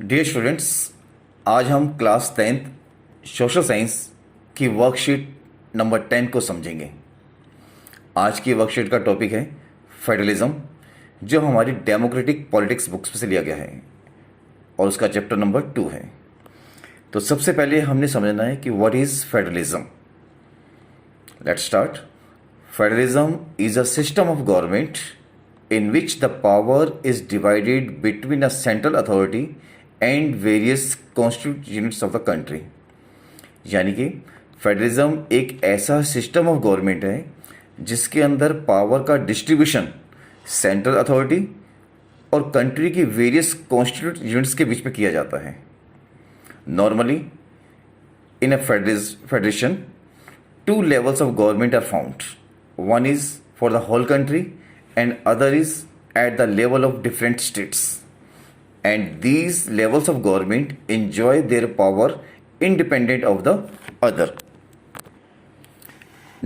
Dear students, आज हम class 10th social science की वर्कशीट नंबर 10 को समझेंगे। आज की वर्कशीट का टॉपिक है फेडरलिज्म, जो हमारी डेमोक्रेटिक पॉलिटिक्स बुक्स से लिया गया है और उसका चैप्टर नंबर 2 है। तो सबसे पहले हमने समझना है कि what is federalism. Let's start. Federalism is a system of government in which the power is divided between a central authority and various constituent units of the country। यानी कि फेडरलिज्म एक ऐसा सिस्टम ऑफ गवर्नमेंट है जिसके अंदर power का distribution central authority और country की वेरियस कॉन्स्टिट्यूट यूनिट्स के बीच में किया जाता है। Normally in a federation two levels of government are found. One is for the whole country and other is at the level of different states. And these levels of government enjoy their power independent of the other.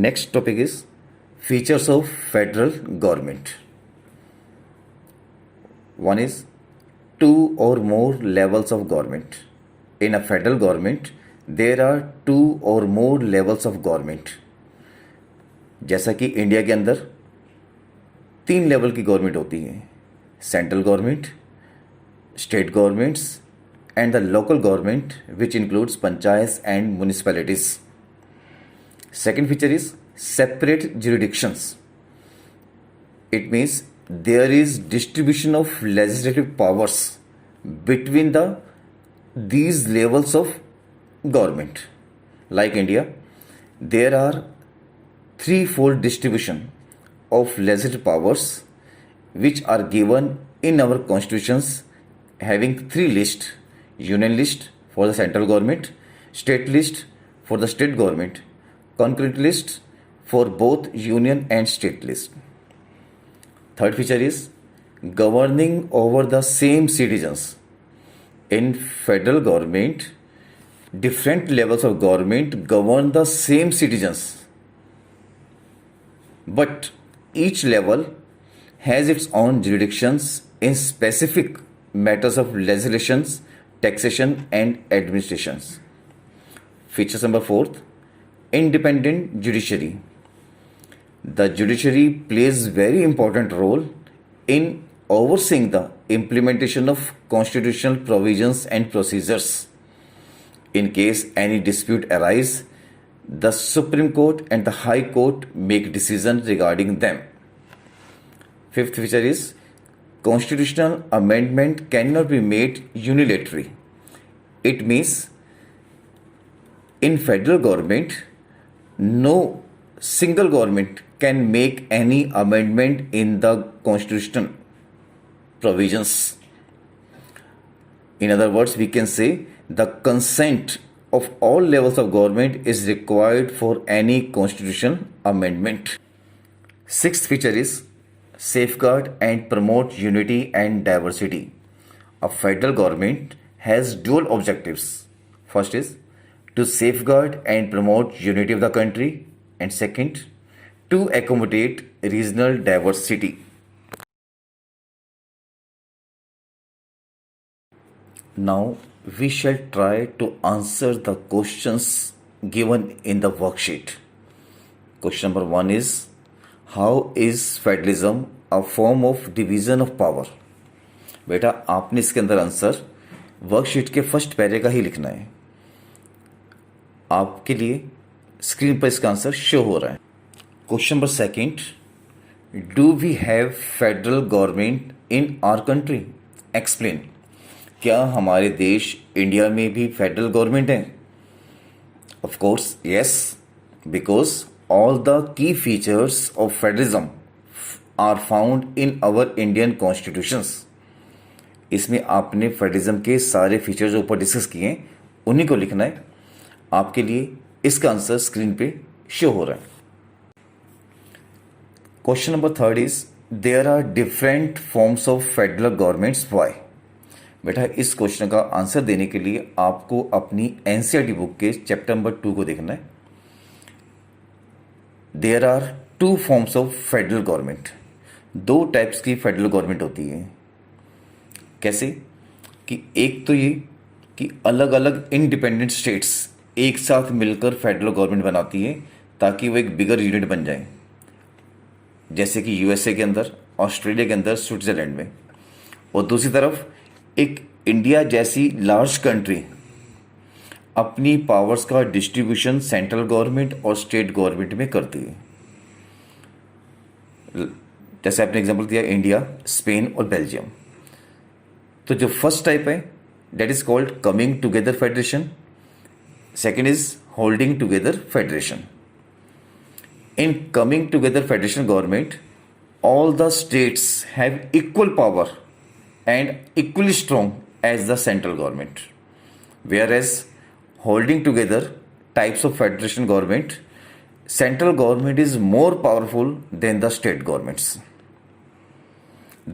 Next topic is features of federal government. One is two or more levels of government. In a federal government, there are two or more levels of government. जैसा कि India के अंदर 3 level की government होती है, central government, state governments and the local government which includes panchayat and municipalities. Second feature is separate jurisdictions. It means there is distribution of legislative powers between the these levels of government. Like India, there are threefold distribution of legislative powers which are given in our constitutions, having 3 lists: union list for the central government, state list for the state government, concurrent list for both union and state list. Third feature is governing over the same citizens. In federal government, different levels of government govern the same citizens, but each level has its own jurisdictions in specific matters of legislations, taxation and administrations. Features number 4, independent judiciary. The judiciary plays very important role in overseeing the implementation of constitutional provisions and procedures. In case any dispute arise, the Supreme Court and the High Court make decisions regarding them. Fifth feature is constitutional amendment cannot be made unilaterally. It means in federal government, no single government can make any amendment in the constitution provisions. In other words, we can say the consent of all levels of government is required for any constitutional amendment. Sixth feature is safeguard and promote unity and diversity. A federal government has dual objectives. First is to safeguard and promote unity of the country, and second, to accommodate regional diversity. Now we shall try to answer the questions given in the worksheet. Question number 1 is, how is federalism a form of division of power? बेटा आपने इसके अंदर answer worksheet के first पैरे का ही लिखना है। आपके लिए स्क्रीन पर इसका आंसर शो हो रहा है। Question number 2, do we have federal government in our country? Explain. क्या हमारे देश इंडिया में भी फेडरल गवर्नमेंट है? Of course yes, because all the key features of federalism are found in our Indian constitutions. इसमें आपने फेडरलिज्म के सारे फीचर्स जो ऊपर डिस्कस किए हैं उन्हीं को लिखना है। आपके लिए इसका आंसर स्क्रीन पे शो हो रहा है। Question number 3 is, there are different forms of federal governments, why? बेटा इस क्वेश्चन का आंसर देने के लिए आपको अपनी एनसीईआरटी बुक के चैप्टर नंबर 2 को देखना है। There are 2 forms of federal government. 2 types की फेडरल गवर्नमेंट होती है। कैसे? कि एक तो ये कि अलग अलग इंडिपेंडेंट स्टेट्स एक साथ मिलकर फेडरल गवर्नमेंट बनाती है ताकि वो एक बिगर यूनिट बन जाए, जैसे कि यूएसए के अंदर, ऑस्ट्रेलिया के अंदर, स्विट्जरलैंड में। और दूसरी तरफ एक इंडिया जैसी लार्ज कंट्री अपनी पावर्स का डिस्ट्रीब्यूशन सेंट्रल गवर्नमेंट और स्टेट गवर्नमेंट में करती है। जैसे आपने एग्जांपल दिया इंडिया, स्पेन और बेल्जियम। तो जो फर्स्ट टाइप है that is called coming together federation, second is holding together federation. In coming together federation government, all the states have equal power and equally strong as the central government. Whereas holding together types of federation government, central government is more powerful than the state governments.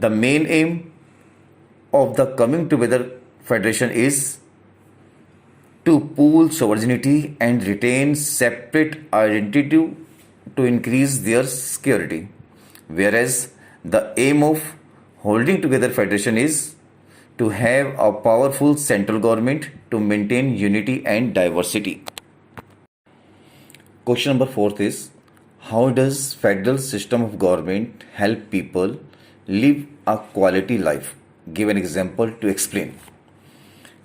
The main aim of the coming together federation is to pool sovereignty and retain separate identity to increase their security, whereas the aim of holding together federation is to have a powerful central government to maintain unity and diversity. Question number 4 is, how does federal system of government help people live a quality life? Give an example to explain.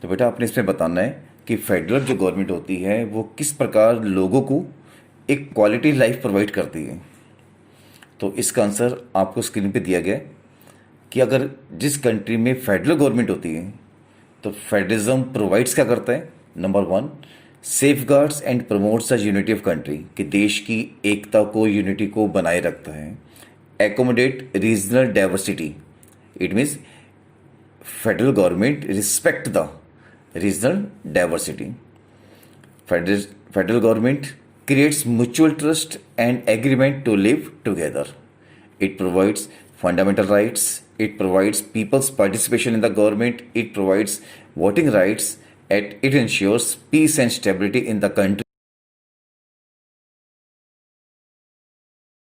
तो बेटा आपने इसमें बताना है कि federal जो government होती है वो किस प्रकार लोगों को एक क्वालिटी लाइफ प्रोवाइड करती है। तो इसका आंसर आपको स्क्रीन पे दिया गया कि अगर जिस कंट्री में फेडरल गवर्नमेंट होती है तो फेडरलिज्म प्रोवाइड्स क्या करता है। Number 1, safe guards and promotes the unity of country, कि देश की एकता को, यूनिटी को बनाए रखता है। Accommodate regional diversity, it means federal government respect the regional diversity. Federal government creates mutual trust and agreement to live together. It provides fundamental rights. It provides people's participation in the government. It provides voting rights. And it ensures peace and stability in the country.